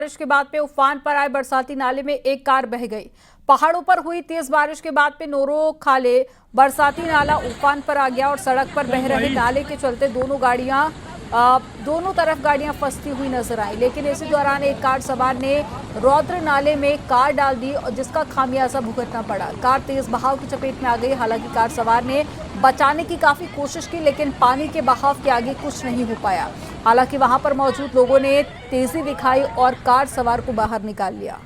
बारिश के बाद पे उफान पर आए बरसाती नाले में एक कार बह गई। पहाड़ों पर हुई तेज बारिश के बाद पे नोरो खाले बरसाती नाला उफान पर आ गया और सड़क पर बह रहे नाले के चलते दोनों तरफ गाड़ियां फंसती हुई नजर आई। लेकिन इसी दौरान एक कार सवार ने रौद्र नाले में कार डाल दी और जिसका खामियाजा भुगतना पड़ा। कार तेज बहाव की चपेट में आ गई। हालांकि कार सवार ने बचाने की काफी कोशिश की, लेकिन पानी के बहाव के आगे कुछ नहीं हो पाया। हालांकि वहां पर मौजूद लोगों ने तेजी दिखाई और कार सवार को बाहर निकाल लिया।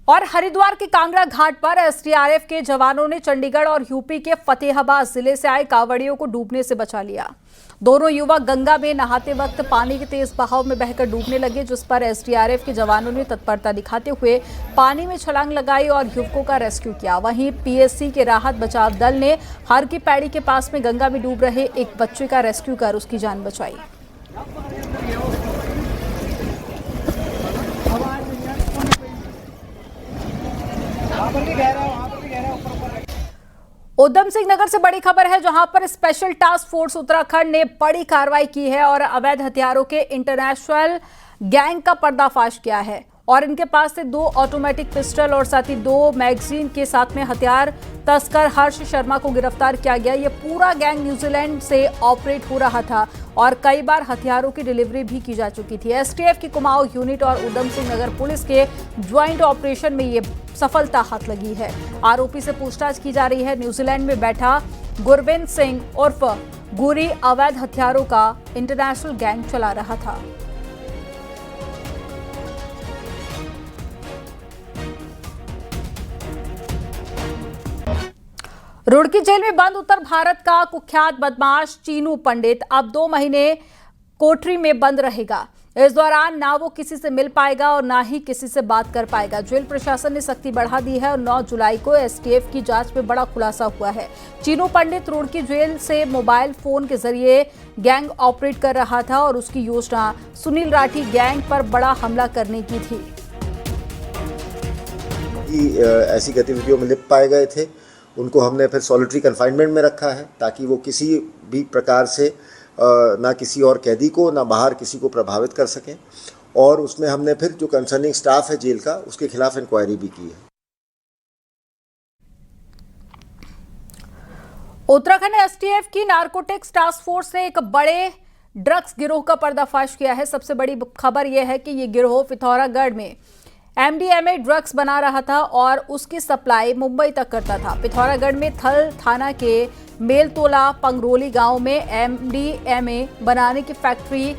और हरिद्वार के कांगड़ा घाट पर एसडीआरएफ के जवानों ने चंडीगढ़ और यूपी के फतेहाबाद जिले से आए कांवड़ियों को डूबने से बचा लिया। दोनों युवक गंगा में नहाते वक्त पानी के तेज बहाव में बहकर डूबने लगे, जिस पर एसडीआरएफ के जवानों ने तत्परता दिखाते हुए पानी में छलांग लगाई और युवकों का रेस्क्यू किया। वहीं पीएससी के राहत बचाव दल ने हर की पैड़ी के पास में गंगा में डूब रहे एक बच्चे का रेस्क्यू कर उसकी जान बचाई। उधम सिंह नगर से बड़ी खबर है, जहां पर स्पेशल टास्क फोर्स उत्तराखंड ने बड़ी कार्रवाई की है और अवैध हथियारों के इंटरनेशनल गैंग का पर्दाफाश किया है। और इनके पास से 2 ऑटोमेटिक पिस्टल और साथ ही 2 मैगजीन के साथ में हथियार तस्कर हर्ष शर्मा को गिरफ्तार किया गया। ये पूरा गैंग न्यूजीलैंड से ऑपरेट हो रहा था और कई बार हथियारों की डिलीवरी भी की जा चुकी थी। एसटीएफ की कुमाऊं यूनिट और उधम सिंह नगर पुलिस के ज्वाइंट ऑपरेशन में ये सफलता हाथ लगी है। आरोपी से पूछताछ की जा रही है। न्यूजीलैंड में बैठा गुरविंद सिंह उर्फ गुरी अवैध हथियारों का इंटरनेशनल गैंग चला रहा था। रुड़की जेल में बंद उत्तर भारत का कुख्यात बदमाश चीनू पंडित अब 2 महीने कोठरी में बंद रहेगा। इस दौरान ना वो किसी से मिल पाएगा और ना ही किसी से बात कर पाएगा। जेल प्रशासन ने सख्ती बढ़ा दी है और 9 जुलाई को एसटीएफ की जांच में बड़ा खुलासा हुआ है। चीनू पंडित रुड़की जेल से मोबाइल फोन के जरिए गैंग ऑपरेट कर रहा था और उसकी योजना सुनील राठी गैंग पर बड़ा हमला करने की थी। ऐसी गतिविधियों में लिप्त पाए गए थे, उनको हमने फिर सॉलिटरी कन्फाइनमेंट में रखा है ताकि वो किसी भी प्रकार से ना किसी और कैदी को ना बाहर किसी को प्रभावित कर सकें। और उसमें हमने फिर जो कंसर्निंग स्टाफ है जेल का, उसके खिलाफ इंक्वायरी भी की है। उत्तराखंड एसटीएफ की नारकोटिक्स टास्क फोर्स ने एक बड़े ड्रग्स गिरोह का पर्दाफाश किया है। सबसे बड़ी खबर यह है कि ये गिरोह पिथौरागढ़ में एमडीएमए ड्रग्स बना रहा था और उसकी सप्लाई मुंबई तक करता था। पिथौरागढ़ में थल थाना के मेलतोला पंगरोली गांव में एमडीएमए बनाने की फैक्ट्री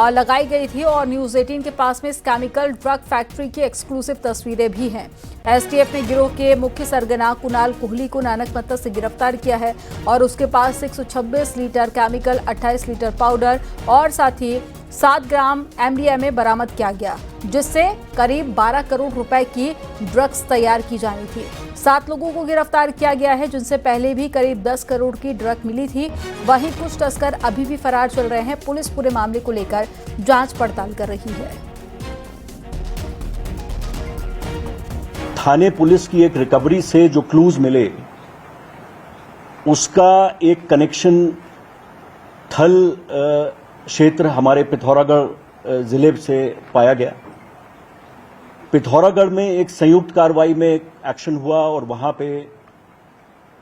लगाई गई थी और न्यूज 18 के पास में इस केमिकल ड्रग फैक्ट्री की एक्सक्लूसिव तस्वीरें भी हैं। एसटीएफ ने गिरोह के मुख्य सरगना कुणाल कोहली को नानकमत्ता से गिरफ्तार किया है और उसके पास 126 लीटर केमिकल, 28 लीटर पाउडर और साथ ही 7 ग्राम एमडीएमए बरामद किया गया, जिससे करीब 12 करोड़ रुपए की ड्रग्स तैयार की जानी थी। 7 लोगों को गिरफ्तार किया गया है, जिनसे पहले भी करीब 10 करोड़ की ड्रग मिली थी। वहीं कुछ तस्कर अभी भी फरार चल रहे हैं। पुलिस पूरे मामले को लेकर जांच पड़ताल कर रही है। थाने पुलिस की एक रिकवरी से जो क्लूज मिले, उसका एक कनेक्शन थल क्षेत्र हमारे पिथौरागढ़ जिले से पाया गया। पिथौरागढ़ में एक संयुक्त कार्रवाई में एक्शन हुआ और वहां पे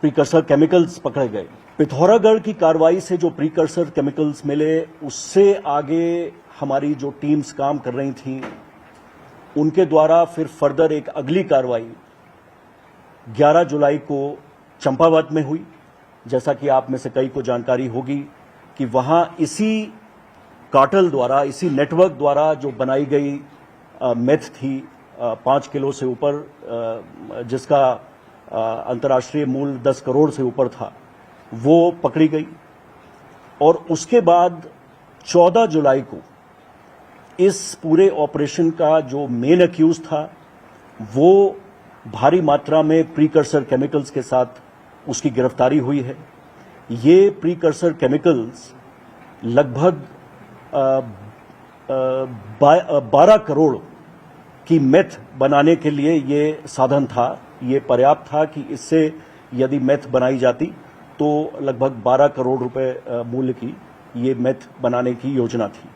प्रीकर्सर केमिकल्स पकड़े गए। पिथौरागढ़ की कार्रवाई से जो प्रीकर्सर केमिकल्स मिले, उससे आगे हमारी जो टीम्स काम कर रही थीं, उनके द्वारा फिर फर्दर एक अगली कार्रवाई 11 जुलाई को चंपावत में हुई। जैसा कि आप में से कई को जानकारी होगी कि वहां इसी कार्टेल द्वारा, इसी नेटवर्क द्वारा जो बनाई गई मेथ थी 5 किलो से ऊपर, जिसका अंतर्राष्ट्रीय मूल्य 10 करोड़ से ऊपर था, वो पकड़ी गई। और उसके बाद 14 जुलाई को इस पूरे ऑपरेशन का जो मेन अक्यूज था, वो भारी मात्रा में प्रीकर्सर केमिकल्स के साथ उसकी गिरफ्तारी हुई है। ये प्रीकर्सर केमिकल्स लगभग 12 करोड़ कि मेथ बनाने के लिए ये साधन था, ये पर्याप्त था कि इससे यदि मेथ बनाई जाती तो लगभग 12 करोड़ रुपए मूल्य की ये मेथ बनाने की योजना थी।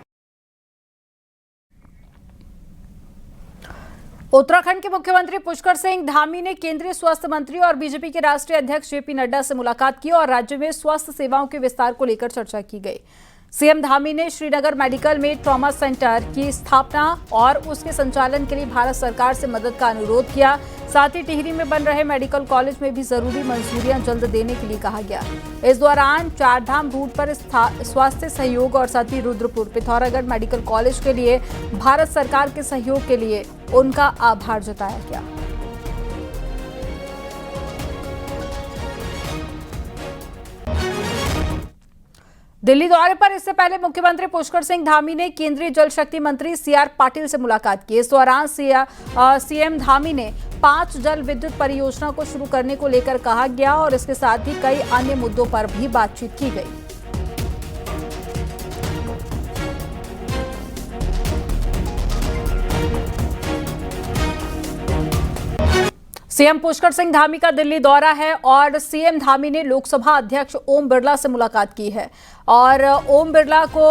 उत्तराखंड के मुख्यमंत्री पुष्कर सिंह धामी ने केंद्रीय स्वास्थ्य मंत्री और बीजेपी के राष्ट्रीय अध्यक्ष जेपी नड्डा से मुलाकात की और राज्य में स्वास्थ्य सेवाओं के विस्तार को लेकर चर्चा की गई। सीएम धामी ने श्रीनगर मेडिकल में ट्रॉमा सेंटर की स्थापना और उसके संचालन के लिए भारत सरकार से मदद का अनुरोध किया। साथ ही टिहरी में बन रहे मेडिकल कॉलेज में भी जरूरी मंजूरियां जल्द देने के लिए कहा गया। इस दौरान चारधाम रूट पर स्वास्थ्य सहयोग और साथ ही रुद्रपुर पिथौरागढ़ मेडिकल कॉलेज के लिए भारत सरकार के सहयोग के लिए उनका आभार जताया गया। दिल्ली दौरे पर इससे पहले मुख्यमंत्री पुष्कर सिंह धामी ने केंद्रीय जल शक्ति मंत्री सीआर पाटिल से मुलाकात की। इस दौरान सीएम धामी ने 5 जल विद्युत परियोजना को शुरू करने को लेकर कहा गया और इसके साथ ही कई अन्य मुद्दों पर भी बातचीत की गई। सीएम पुष्कर सिंह धामी का दिल्ली दौरा है और सीएम धामी ने लोकसभा अध्यक्ष ओम बिरला से मुलाकात की है और ओम बिरला को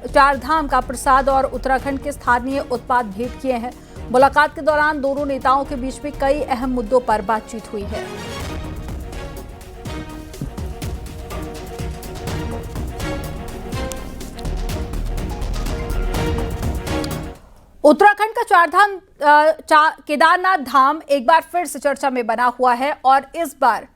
चारधाम का प्रसाद और उत्तराखंड के स्थानीय उत्पाद भेंट किए हैं। मुलाकात के दौरान दोनों नेताओं के बीच में कई अहम मुद्दों पर बातचीत हुई है। उत्तराखंड का चारधाम केदारनाथ धाम एक बार फिर से चर्चा में बना हुआ है और इस बार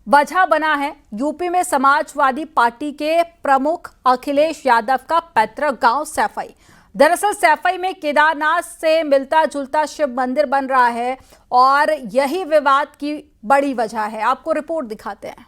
वजह बना है यूपी में समाजवादी पार्टी के प्रमुख अखिलेश यादव का पैतृक गांव सैफई। दरअसल सैफई में केदारनाथ से मिलता जुलता शिव मंदिर बन रहा है और यही विवाद की बड़ी वजह है। आपको रिपोर्ट दिखाते हैं।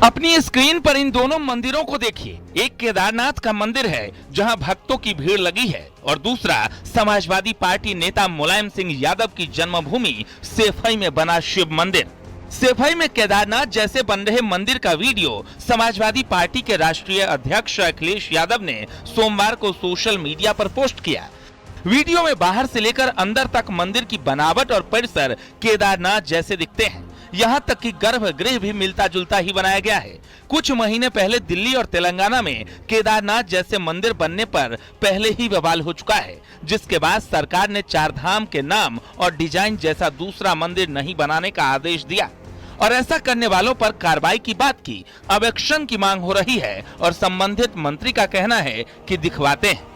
अपनी स्क्रीन पर इन दोनों मंदिरों को देखिए। एक केदारनाथ का मंदिर है जहां भक्तों की भीड़ लगी है और दूसरा समाजवादी पार्टी नेता मुलायम सिंह यादव की जन्मभूमि सैफई में बना शिव मंदिर। सैफई में केदारनाथ जैसे बन रहे मंदिर का वीडियो समाजवादी पार्टी के राष्ट्रीय अध्यक्ष अखिलेश यादव ने सोमवार को सोशल मीडिया पर पोस्ट किया। वीडियो में बाहर से लेकर अंदर तक मंदिर की बनावट और परिसर केदारनाथ जैसे दिखते हैं। यहाँ तक कि गर्भगृह भी मिलता जुलता ही बनाया गया है। कुछ महीने पहले दिल्ली और तेलंगाना में केदारनाथ जैसे मंदिर बनने पर पहले ही बवाल हो चुका है, जिसके बाद सरकार ने चारधाम के नाम और डिजाइन जैसा दूसरा मंदिर नहीं बनाने का आदेश दिया और ऐसा करने वालों पर कार्रवाई की बात की। अब एक्शन की मांग हो रही है और संबंधित मंत्री का कहना है कि दिखवाते हैं।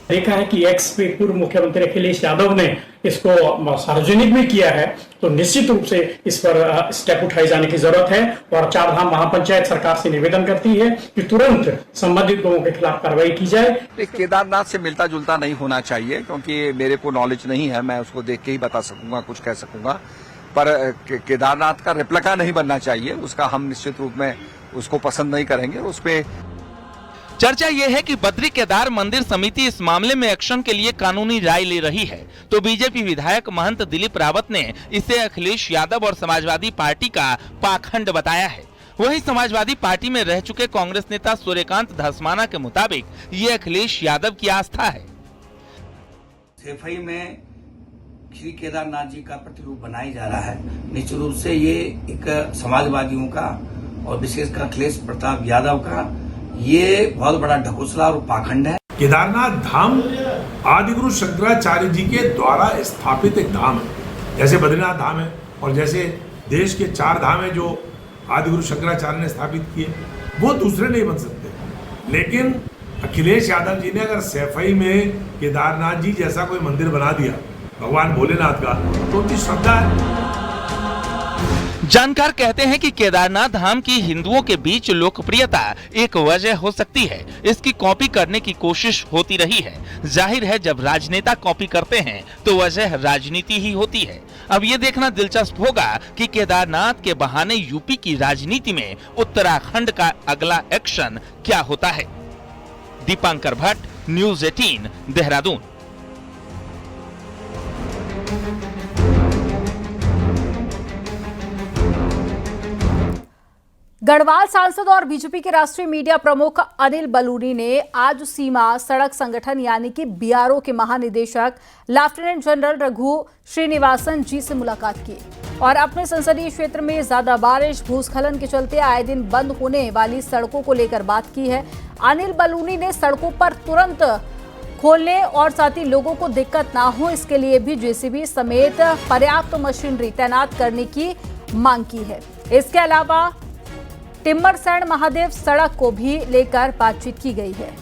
देखा है कि एक्स पे पूर्व मुख्यमंत्री अखिलेश यादव ने इसको सार्वजनिक भी किया है, तो निश्चित रूप से इस पर स्टेप उठाए जाने की जरूरत है और चारधाम महापंचायत सरकार से निवेदन करती है कि तुरंत संबंधित लोगों के खिलाफ कार्रवाई की जाए। केदारनाथ से मिलता जुलता नहीं होना चाहिए क्योंकि मेरे को नॉलेज नहीं है, मैं उसको देख के ही बता सकूंगा, कुछ कह सकूंगा, पर केदारनाथ का रेप्लिका नहीं बनना चाहिए। उसका हम निश्चित रूप में उसको पसंद नहीं करेंगे। उस पे चर्चा यह है कि बद्री केदार मंदिर समिति इस मामले में एक्शन के लिए कानूनी राय ले रही है, तो बीजेपी विधायक महंत दिलीप रावत ने इसे अखिलेश यादव और समाजवादी पार्टी का पाखंड बताया है। वहीं समाजवादी पार्टी में रह चुके कांग्रेस नेता सूर्यकांत धस्माना के मुताबिक ये अखिलेश यादव की आस्था है। सैफई में श्री केदारनाथ जी का प्रतिरूप बनाया जा रहा है। निश्चित रूप से ये एक समाजवादियों का और विशेषकर अखिलेश प्रताप यादव का ये बहुत बड़ा ढकोसला और पाखंड है। केदारनाथ धाम आदिगुरु शंकराचार्य जी के द्वारा स्थापित एक धाम है, जैसे बद्रीनाथ धाम है और जैसे देश के 4 धाम है जो आदिगुरु शंकराचार्य ने स्थापित किए, वो दूसरे नहीं बन सकते। लेकिन अखिलेश यादव जी ने अगर सैफई में केदारनाथ जी जैसा कोई मंदिर बना दिया भगवान भोलेनाथ का, तो उनकी श्रद्धा है। जानकार कहते हैं कि केदारनाथ धाम की हिंदुओं के बीच लोकप्रियता एक वजह हो सकती है। इसकी कॉपी करने की कोशिश होती रही है। जाहिर है जब राजनेता कॉपी करते हैं तो वजह राजनीति ही होती है। अब ये देखना दिलचस्प होगा कि केदारनाथ के बहाने यूपी की राजनीति में उत्तराखंड का अगला एक्शन क्या होता है। दीपांकर भट्ट, न्यूज़ 18, देहरादून। गढ़वाल सांसद और बीजेपी के राष्ट्रीय मीडिया प्रमुख अनिल बलूनी ने आज सीमा सड़क संगठन यानी कि बीआरओ के महानिदेशक लेफ्टिनेंट जनरल रघु श्रीनिवासन जी से मुलाकात की और अपने संसदीय क्षेत्र में ज्यादा बारिश भूस्खलन के चलते आए दिन बंद होने वाली सड़कों को लेकर बात की है। अनिल बलूनी ने सड़कों पर तुरंत खोलने और साथ ही लोगों को दिक्कत ना हो इसके लिए भी जेसीबी समेत पर्याप्त मशीनरी तैनात करने की मांग की है। इसके अलावा टिम्बरसैंड महादेव सड़क को भी लेकर बातचीत की गई है।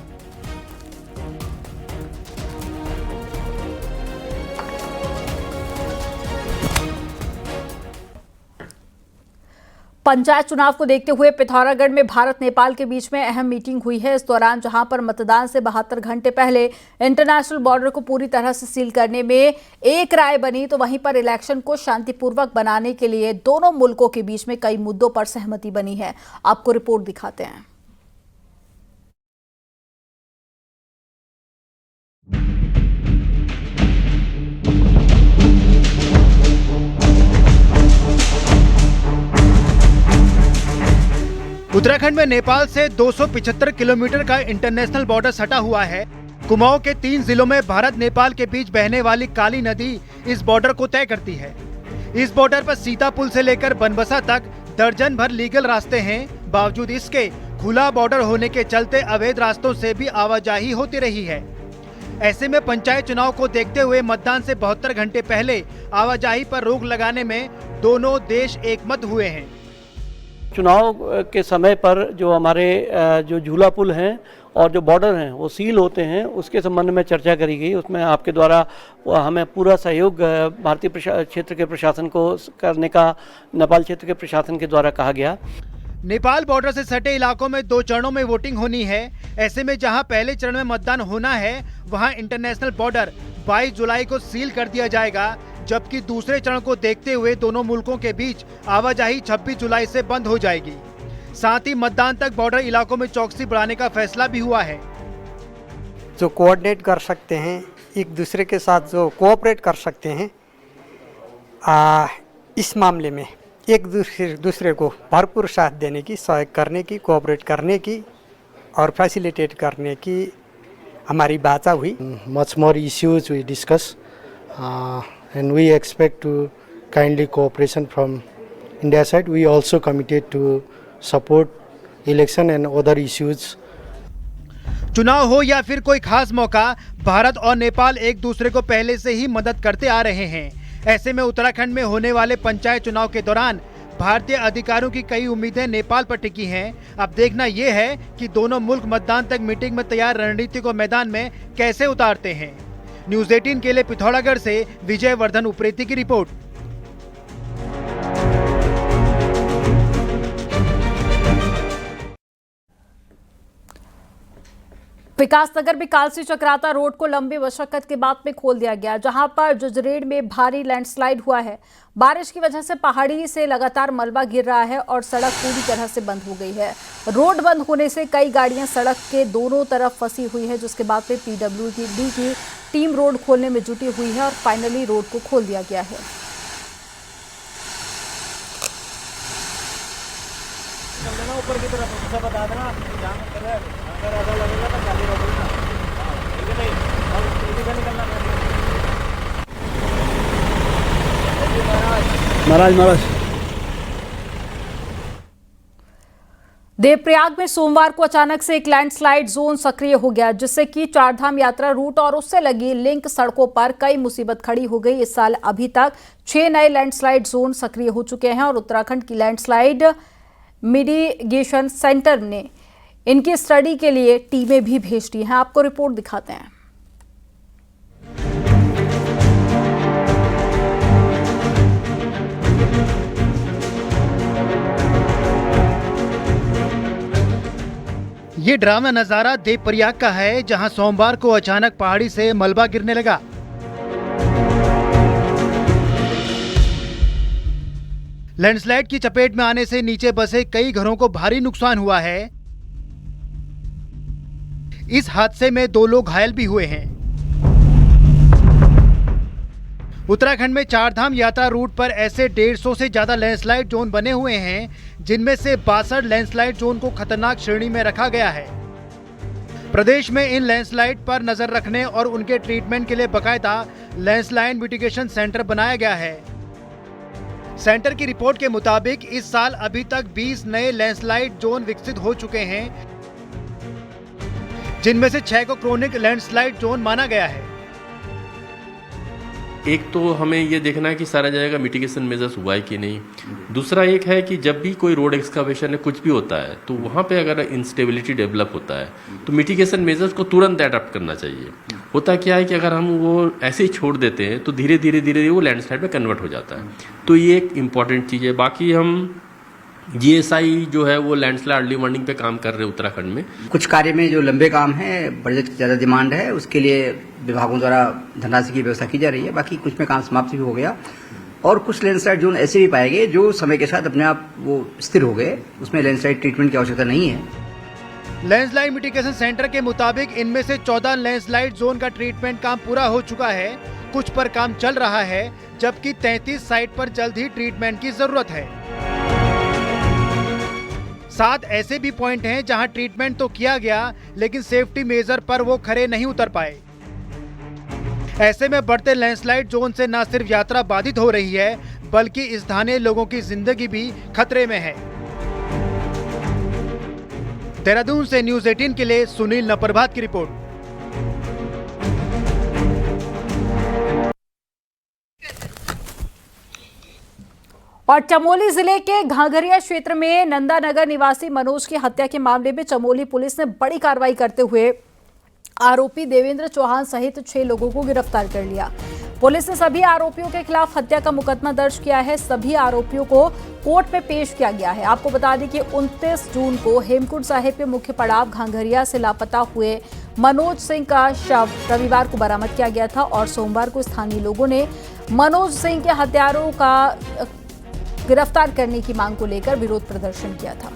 पंचायत चुनाव को देखते हुए पिथौरागढ़ में भारत नेपाल के बीच में अहम मीटिंग हुई है। इस दौरान जहां पर मतदान से 72 घंटे पहले इंटरनेशनल बॉर्डर को पूरी तरह से सील करने में एक राय बनी, तो वहीं पर इलेक्शन को शांतिपूर्वक बनाने के लिए दोनों मुल्कों के बीच में कई मुद्दों पर सहमति बनी है। आपको रिपोर्ट दिखाते हैं। उत्तराखंड में नेपाल से 275 किलोमीटर का इंटरनेशनल बॉर्डर सटा हुआ है। कुमाऊं के 3 जिलों में भारत नेपाल के बीच बहने वाली काली नदी इस बॉर्डर को तय करती है। इस बॉर्डर पर सीतापुल से लेकर बनबसा तक दर्जन भर लीगल रास्ते हैं। बावजूद इसके खुला बॉर्डर होने के चलते अवैध रास्तों से भी आवाजाही होती रही है। ऐसे में पंचायत चुनाव को देखते हुए मतदान से 72 घंटे पहले आवाजाही पर रोक लगाने में दोनों देश एकमत हुए हैं। चुनाव के समय पर जो हमारे जो झूला पुल हैं और जो बॉर्डर हैं वो सील होते हैं, उसके संबंध में चर्चा करी गई। उसमें आपके द्वारा हमें पूरा सहयोग भारतीय क्षेत्र के प्रशासन को करने का नेपाल क्षेत्र के प्रशासन के द्वारा कहा गया। नेपाल बॉर्डर से सटे इलाकों में 2 चरणों में वोटिंग होनी है। ऐसे में जहां पहले चरण में मतदान होना है वहां इंटरनेशनल बॉर्डर 22 जुलाई को सील कर दिया जाएगा, जबकि दूसरे चरण को देखते हुए दोनों मुल्कों के बीच आवाजाही 26 जुलाई से बंद हो जाएगी। साथ ही मतदान तक बॉर्डर इलाकों में चौकसी बढ़ाने का फैसला भी हुआ है। जो कोऑर्डिनेट कर सकते हैं, एक दूसरे के साथ जो कोऑपरेट कर सकते हैं, इस मामले में एक दूसरे को भरपूर साथ देने की, सहयोग करने की, कोऑपरेट करने की और फैसिलिटेट करने की हमारी बात हुई। Much more issues we discuss and we expect to kindly cooperation from India side. We also committed to support election and other issues. चुनाव हो या फिर कोई खास मौका, भारत और नेपाल एक दूसरे को पहले से ही मदद करते आ रहे हैं। ऐसे में उत्तराखंड में होने वाले पंचायत चुनाव के दौरान भारतीय अधिकारियों की कई उम्मीदें नेपाल पर टिकी हैं। अब देखना यह है कि दोनों मुल्क मतदान तक मीटिंग में तैयार रणनीति को मैदान में कैसे उतारते हैं। न्यूज़ 18 के लिए पिथौरागढ़ से विजय वर्धन उप्रेती की रिपोर्ट। विकासनगर में कालसी चक्राता रोड को लंबी मशक्कत के बाद में खोल दिया गया, जहां पर जुजरेड़ में भारी लैंडस्लाइड हुआ है। बारिश की वजह से पहाड़ी से लगातार मलबा गिर रहा है और सड़क पूरी तरह से बंद हो गई है। रोड बंद होने से कई गाड़ियां सड़क के दोनों तरफ फंसी हुई है, जिसके बाद में पीडब्ल्यूडी की टीम रोड खोलने में जुटी हुई है और फाइनली रोड को खोल दिया गया है। ऊपर की तरफ बता देना महाराज देवप्रयाग में सोमवार को अचानक से एक लैंडस्लाइड जोन सक्रिय हो गया, जिससे कि चारधाम यात्रा रूट और उससे लगी लिंक सड़कों पर कई मुसीबत खड़ी हो गई। इस साल अभी तक 6 नए लैंडस्लाइड जोन सक्रिय हो चुके हैं और उत्तराखंड की लैंडस्लाइड मिटिगेशन सेंटर ने इनकी स्टडी के लिए टीमें भी भेज दी हैं। आपको रिपोर्ट दिखाते हैं। ये ड्रामा नजारा देवप्रयाग का है, जहां सोमवार को अचानक पहाड़ी से मलबा गिरने लगा। लैंडस्लाइड की चपेट में आने से नीचे बसे कई घरों को भारी नुकसान हुआ है। इस हादसे में 2 लोग घायल भी हुए हैं। उत्तराखंड में चारधाम यात्रा रूट पर ऐसे 150 से ज्यादा लैंडस्लाइड जोन बने हुए हैं, जिनमें से 62 लैंडस्लाइड जोन को खतरनाक श्रेणी में रखा गया है। प्रदेश में इन लैंडस्लाइड पर नजर रखने और उनके ट्रीटमेंट के लिए बकायदा लैंडस्लाइड मिटिगेशन सेंटर बनाया गया है। सेंटर की रिपोर्ट के मुताबिक इस साल अभी तक 20 नए लैंडस्लाइड जोन विकसित हो चुके हैं, जिनमें से 6 को क्रोनिक लैंडस्लाइड जोन माना गया है। एक तो हमें ये देखना है कि सारा जगह का मिटिगेशन मेजर्स हुआ है कि नहीं। दूसरा एक है कि जब भी कोई रोड एक्सकावेशन है कुछ भी होता है तो वहाँ पे अगर इंस्टेबिलिटी डेवलप होता है तो मिटिगेशन मेजर्स को तुरंत अडॉप्ट करना चाहिए। होता क्या है कि अगर हम वो ऐसे ही छोड़ देते हैं तो धीरे धीरे वो लैंडस्लाइड में कन्वर्ट हो जाता है। तो ये एक इम्पॉर्टेंट चीज़ है। बाकी हम GSI जो है वो लैंडस्लाइड अर्ली वार्निंग पे काम कर रहे हैं उत्तराखंड में। कुछ कार्य में जो लंबे काम है, बजट की ज़्यादा डिमांड है, उसके लिए विभागों द्वारा धनराशि की व्यवस्था की जा रही है। बाकी कुछ में काम समाप्त भी हो गया और कुछ लैंडस्लाइड जोन ऐसे भी पाए गए जो समय के साथ अपने आप वो स्थिर हो गए, उसमें लैंडस्लाइड ट्रीटमेंट की आवश्यकता नहीं है। लैंडस्लाइड मिटिगेशन सेंटर के मुताबिक इनमें से 14 लैंडस्लाइड जोन का ट्रीटमेंट काम पूरा हो चुका है, कुछ पर काम चल रहा है, जबकि 33 साइट पर जल्द ही ट्रीटमेंट की जरूरत है। 7 ऐसे भी पॉइंट हैं जहां ट्रीटमेंट तो किया गया लेकिन सेफ्टी मेजर पर वो खरे नहीं उतर पाए। ऐसे में बढ़ते लैंडस्लाइड जोन से न सिर्फ यात्रा बाधित हो रही है बल्कि स्थानीय लोगों की जिंदगी भी खतरे में है। देहरादून से न्यूज़ 18 के लिए सुनील नप्रभात की रिपोर्ट। और चमोली जिले के घाघरिया क्षेत्र में नंदानगर निवासी मनोज की हत्या के मामले में चमोली पुलिस ने बड़ी कार्रवाई करते हुए आरोपी देवेंद्र चौहान सहित 6 लोगों को गिरफ्तार कर लिया। पुलिस ने सभी आरोपियों के खिलाफ हत्या का मुकदमा दर्ज किया है। सभी आरोपियों को कोर्ट में पेश किया गया है। आपको बता दें कि 29 जून को हेमकुंड साहिब के मुख्य पड़ाव घाघरिया से लापता हुए मनोज सिंह का शव रविवार को बरामद किया गया था और सोमवार को स्थानीय लोगों ने मनोज सिंह के हत्यारों का गिरफ्तार करने की मांग को लेकर विरोध प्रदर्शन किया था।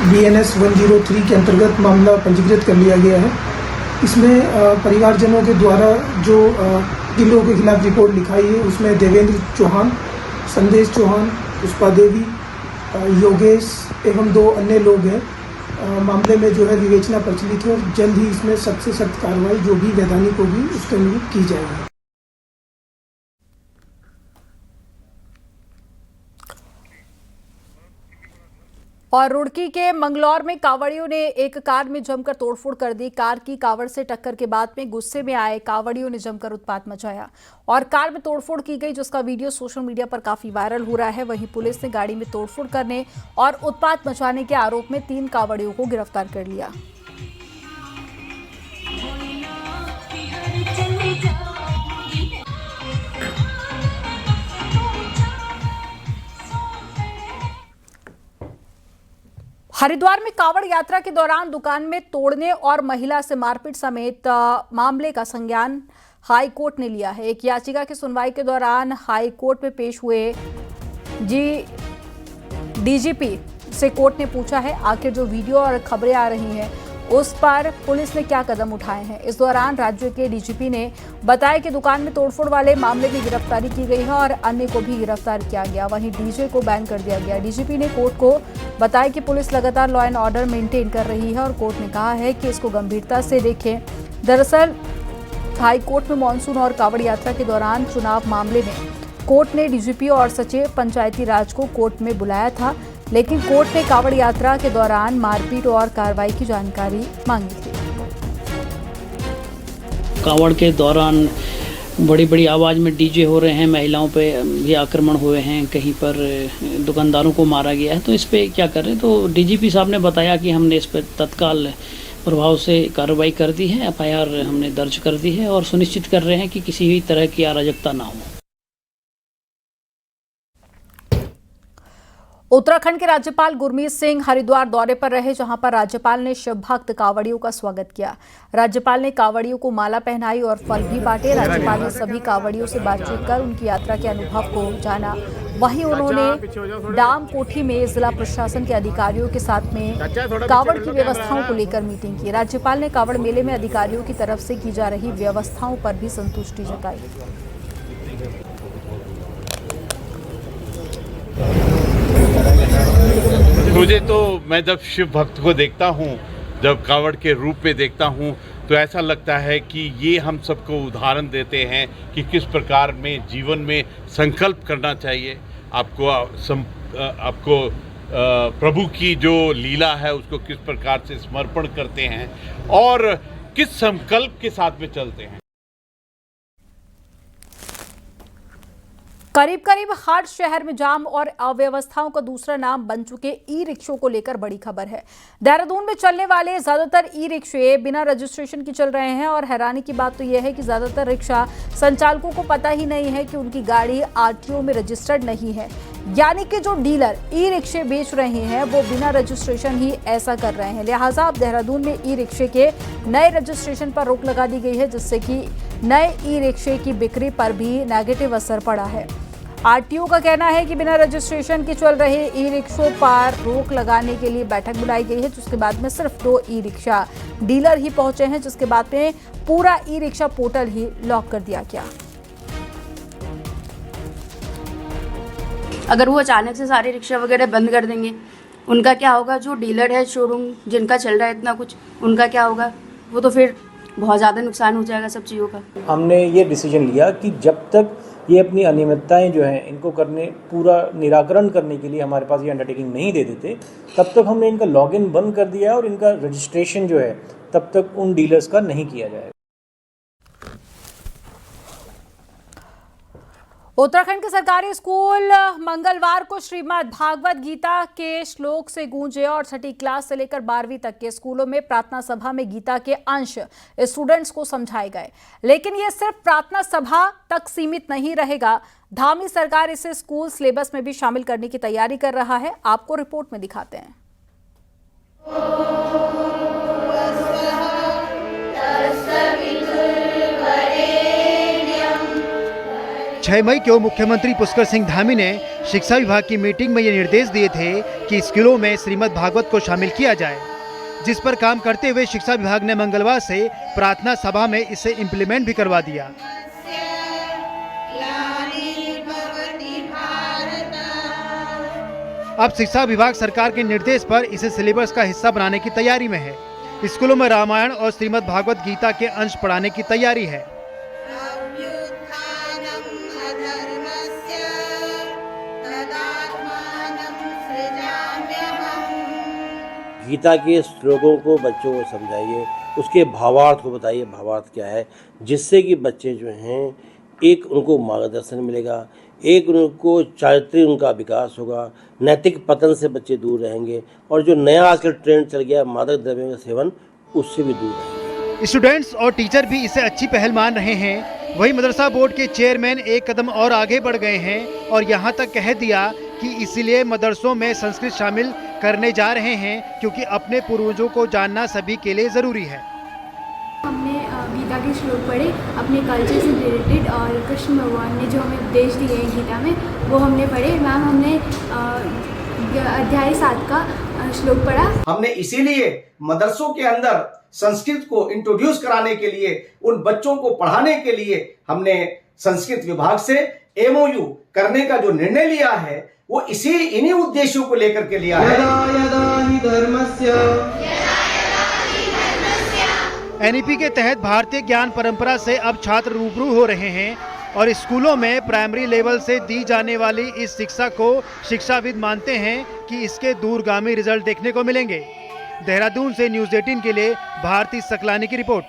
BNS 103 के अंतर्गत मामला पंजीकृत कर लिया गया है। इसमें परिवारजनों के द्वारा जो गिरोह के खिलाफ रिपोर्ट लिखाई है उसमें देवेंद्र चौहान, संदेश चौहान, पुष्पा देवी, योगेश एवं 2 अन्य लोग हैं। मामले में जो है विवेचना प्रचलित है और जल्द ही इसमें सख्त से सख्त कार्रवाई जो भी वैधानिक होगी उसके अनुरूप की जाएगी। और रुड़की के मंगलौर में कांवड़ियों ने एक कार में जमकर तोड़फोड़ कर दी। कार की कावड़ से टक्कर के बाद में गुस्से में आए कांवड़ियों ने जमकर उत्पात मचाया और कार में तोड़फोड़ की गई, जिसका वीडियो सोशल मीडिया पर काफी वायरल हो रहा है। वहीं पुलिस ने गाड़ी में तोड़फोड़ करने और उत्पात मचाने के आरोप में 3 कांवड़ियों को गिरफ्तार कर लिया। हरिद्वार में कांवड़ यात्रा के दौरान दुकान में तोड़ने और महिला से मारपीट समेत मामले का संज्ञान हाई कोर्ट ने लिया है। एक याचिका की सुनवाई के दौरान हाई कोर्ट में पेश हुए DGP से कोर्ट ने पूछा है आखिर जो वीडियो और खबरें आ रही हैं उस पर पुलिस ने क्या कदम उठाए हैं। इस दौरान राज्य के DGP ने बताया कि दुकान में तोड़फोड़ वाले मामले में गिरफ्तारी की गई है और अन्य को भी गिरफ्तार किया गया। वहीं DJ को बैन कर दिया गया। DGP ने कोर्ट को बताया कि पुलिस लगातार लॉ एंड ऑर्डर मेंटेन कर रही है और कोर्ट ने कहा है कि इसको गंभीरता से देखें। दरअसल हाई कोर्ट में मानसून और कांवड़ यात्रा के दौरान चुनाव मामले में कोर्ट ने DGP और सचिव पंचायती राज को कोर्ट में बुलाया था, लेकिन कोर्ट ने कांवड़ यात्रा के दौरान मारपीट और कार्रवाई की जानकारी मांगी थी। कांवड़ के दौरान बड़ी बड़ी आवाज़ में DJ हो रहे हैं, महिलाओं पे ये आक्रमण हुए हैं, कहीं पर दुकानदारों को मारा गया है, तो इस पे क्या कर रहे हैं। तो DGP साहब ने बताया कि हमने इस पर तत्काल प्रभाव से कार्रवाई कर दी है, FIR हमने दर्ज कर दी है और सुनिश्चित कर रहे हैं कि किसी भी तरह की अराजकता ना हो। उत्तराखंड के राज्यपाल गुरमीत सिंह हरिद्वार दौरे पर रहे, जहां पर राज्यपाल ने शिव भक्त कांवड़ियों का स्वागत किया। राज्यपाल ने कांवड़ियों को माला पहनाई और फल भी बांटे। राज्यपाल ने सभी कांवड़ियों से बातचीत कर उनकी यात्रा के अनुभव को जाना। वहीं उन्होंने डाम कोठी में जिला प्रशासन के अधिकारियों के साथ में कांवड़ की व्यवस्थाओं को लेकर मीटिंग की। राज्यपाल ने कांवड़ मेले में अधिकारियों की तरफ से की जा रही व्यवस्थाओं पर भी संतुष्टि जताई। मुझे तो मैं जब शिव भक्त को देखता हूँ, जब कावड़ के रूप में देखता हूँ, तो ऐसा लगता है कि ये हम सबको उदाहरण देते हैं कि किस प्रकार में जीवन में संकल्प करना चाहिए। आपको प्रभु की जो लीला है उसको किस प्रकार से समर्पण करते हैं और किस संकल्प के साथ में चलते हैं। करीब करीब हर शहर में जाम और अव्यवस्थाओं का दूसरा नाम बन चुके ई रिक्शों को लेकर बड़ी खबर है। देहरादून में चलने वाले ज्यादातर ई रिक्शे बिना रजिस्ट्रेशन के चल रहे हैं और हैरानी की बात तो यह है कि ज्यादातर रिक्शा संचालकों को पता ही नहीं है कि उनकी गाड़ी आरटीओ में रजिस्टर्ड नहीं है, यानी कि जो डीलर ई रिक्शे बेच रहे हैं वो बिना रजिस्ट्रेशन ही ऐसा कर रहे हैं। लिहाजा अब देहरादून में ई रिक्शे के नए रजिस्ट्रेशन पर रोक लगा दी गई है, जिससे कि नए ई रिक्शे की बिक्री पर भी नेगेटिव असर पड़ा है। आरटीओ का कहना है कि बिना रजिस्ट्रेशन के चल रहे ई रिक्शों पर रोक लगाने के लिए बैठक बुलाई गई है, जिसके बाद में सिर्फ 2 ई रिक्शा डीलर ही पहुंचे हैं, जिसके बाद में पूरा ई रिक्शा पोर्टल ही लॉक कर दिया गया। अगर वो अचानक से सारे रिक्शा वगैरह बंद कर देंगे, उनका क्या होगा? जो डीलर है, शोरूम जिनका चल रहा है इतना कुछ, उनका क्या होगा? वो तो फिर बहुत ज़्यादा नुकसान हो जाएगा सब चीज़ों का। हमने ये डिसीजन लिया कि जब तक ये अपनी अनियमितताएं जो हैं इनको पूरा निराकरण करने के लिए हमारे पास ये अंडरटेकिंग नहीं दे देते, तब तक हमने इनका लॉगिन बंद कर दिया और इनका रजिस्ट्रेशन जो है तब तक उन डीलर्स का नहीं किया जाएगा। उत्तराखंड के सरकारी स्कूल मंगलवार को श्रीमद् भागवत गीता के श्लोक से गूंजे और छठी क्लास से लेकर 12वीं तक के स्कूलों में प्रार्थना सभा में गीता के अंश स्टूडेंट्स को समझाए गए। लेकिन ये सिर्फ प्रार्थना सभा तक सीमित नहीं रहेगा। धामी सरकार इसे स्कूल सिलेबस में भी शामिल करने की तैयारी कर रहा है। आपको रिपोर्ट में दिखाते हैं। 6 मई को मुख्यमंत्री पुष्कर सिंह धामी ने शिक्षा विभाग की मीटिंग में ये निर्देश दिए थे कि स्कूलों में श्रीमद् भागवत को शामिल किया जाए, जिस पर काम करते हुए शिक्षा विभाग ने मंगलवार से प्रार्थना सभा में इसे इम्प्लीमेंट भी करवा दिया। अब शिक्षा विभाग सरकार के निर्देश पर इसे सिलेबस का हिस्सा बनाने की तैयारी में है। स्कूलों में रामायण और श्रीमद् भागवत गीता के अंश पढ़ाने की तैयारी है। गीता के श्लोकों को बच्चों को समझाइए, उसके भावार्थ को बताइए, भावार्थ क्या है, जिससे कि बच्चे जो हैं एक उनको मार्गदर्शन मिलेगा, एक उनको चारित्र्य उनका विकास होगा, नैतिक पतन से बच्चे दूर रहेंगे और जो नया आजकल ट्रेंड चल गया मादक द्रव्यों का सेवन, उससे भी दूर रहेंगे। स्टूडेंट्स और टीचर भी इसे अच्छी पहल मान रहे हैं। वहीं मदरसा बोर्ड के चेयरमैन एक कदम और आगे बढ़ गए हैं और यहां तक कह दिया कि इसीलिए मदरसों में संस्कृत शामिल करने जा रहे हैं, क्योंकि अपने पूर्वजों को जानना सभी के लिए ज़रूरी है। हमने गीता के श्लोक पढ़े अपने कल्चर से रिलेटेड और कृष्ण भगवान ने जो हमें उपदेश दिए हैं गीता में वो हमने पढ़े। मैम हमने अध्याय 7 का श्लोक पढ़ा। हमने इसीलिए मदरसों के अंदर संस्कृत को इंट्रोड्यूस कराने के लिए, उन बच्चों को पढ़ाने के लिए हमने संस्कृत विभाग से MOU करने का जो निर्णय लिया है वो इन्हीं उद्देश्यों को लेकर के लिया है। NEP के तहत भारतीय ज्ञान परंपरा से अब छात्र रूबरू हो रहे हैं और स्कूलों में प्राइमरी लेवल से दी जाने वाली इस शिक्षा को शिक्षाविद मानते हैं कि इसके दूरगामी रिजल्ट देखने को मिलेंगे। देहरादून से न्यूज़ 18 के लिए भारती सकलानी की रिपोर्ट।